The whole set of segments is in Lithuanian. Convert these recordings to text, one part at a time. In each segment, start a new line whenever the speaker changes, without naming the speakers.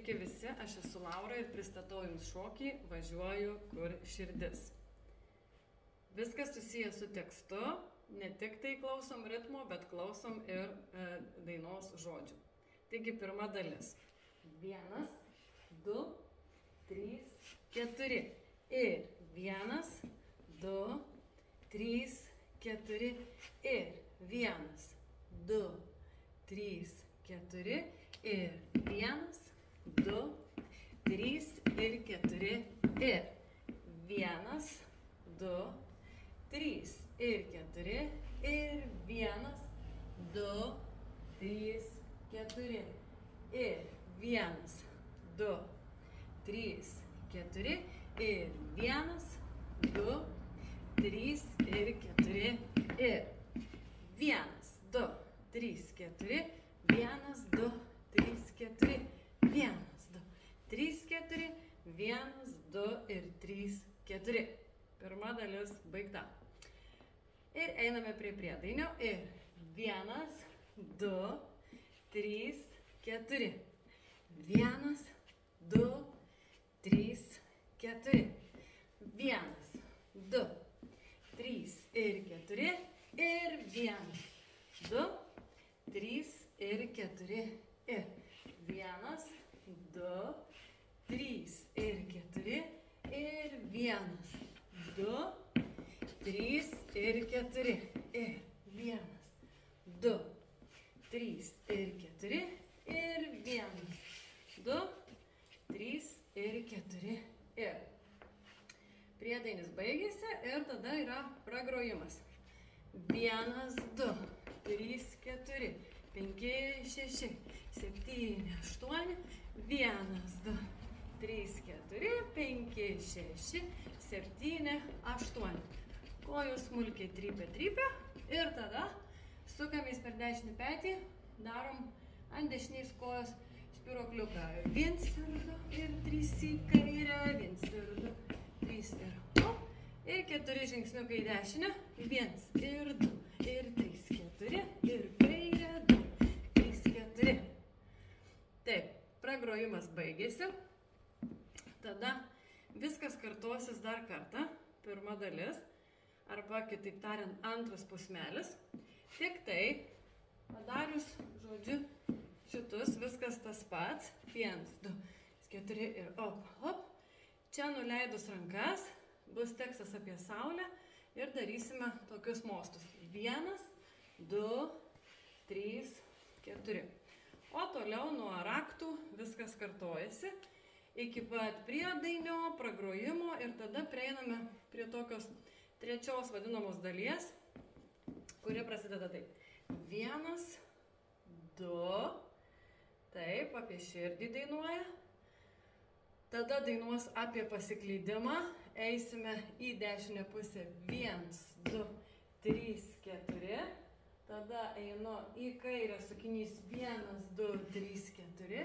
Sveiki visi, aš esu Laura ir pristatau jums šokį Važiuoju, kur širdis. Viskas susijęs su tekstu, ne tik tai klausom ritmo, bet klausom ir dainos žodžių. Taigi pirma dalis. 1, 2, 3, 4. Ir 1, 2, 3, 4. Ir 1, 2, 3, 4. Ir 1, 2, 3 ir 4. Ir 1, 2, 3 ir 4. Ir 1, 2, 3, 4. Ir 1, 2, 3, 4. Ir 1, 2, 3 ir 4. Ir 1, 2, 3, 4. 1, 2, 3, 4. 1, 2, 3, 4. 1, 2 ir 3, 4. Pirma dalis baigta. Ir einame prie priedainio. Ir 1, 2, 3, 4. 1, 2, 3, 4. 1, 2, 3 ir 4. Ir 1, 2, 3 ir 4. Ir 1, 2, 3 ir 4. Ir 1, 2, 3 ir 4. Ir 1, 2, 3 ir 4. Ir 1, 2, 3 ir 4. Ir priedainis baigėsi ir tada yra pragrojimas. 1, 2, 3, 4, 5, 6, 7, 8. 1, 2, 3, 4, 5, 6, 7, 8. Kojos smulkiai trypia ir tada sukamės per dešinį petį, darom ant dešinės kojos spyruokliuką. 1 ir 2 ir 3 į kairę, 1 ir 2, 3 ir hop. Ir 4 žingsniukai į dešinę. 1 ir 2 ir 3, 4 ir kairę, 2, 3, 4. Taip, pragrojimas baigėsi. Tada viskas kartosis dar kartą. Pirma dalis, arba kitaip tariant, antras pusmelis. Tik tai padarius, žodžiu, šitus viskas tas pats. 1, 2, 4 ir hop, hop. Čia nuleidus rankas bus tekstas apie saulę ir darysime tokius mostus. 1, 2, 3, 4. O toliau nuo raktų viskas kartojasi iki pat priedainio, pragrojimo ir tada prieiname prie tokios trečios vadinamos dalies, kuri prasideda taip. 1, 2, taip, apie širdį dainuoja. Tada dainuos apie pasiklydimą, eisime į dešinę pusę. 1, 2, 3, 4. Tada einu į kairę sukinys. 1, 2, 3, 4.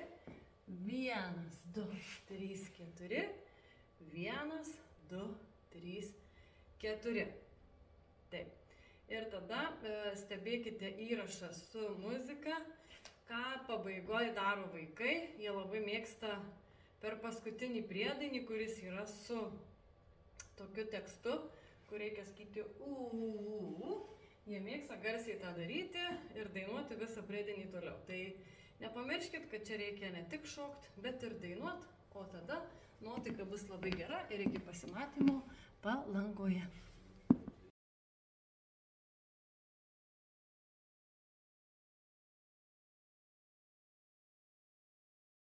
1, 2, 3, 4. 1, 2, 3, 4. Taip. Ir tada stebėkite įrašą su muzika, ką pabaigoje daro vaikai. Jie labai mėgsta per paskutinį priedainį, kuris yra su tokiu tekstu, kur reikia skaityti u. Jie mėgsta garsiai tą daryti ir dainuoti visą priedainį toliau. Tai nepamirškit, kad čia reikia ne tik šokti, bet ir dainuoti, o tada nuotaika bus labai gera ir iki pasimatymo Palangoje.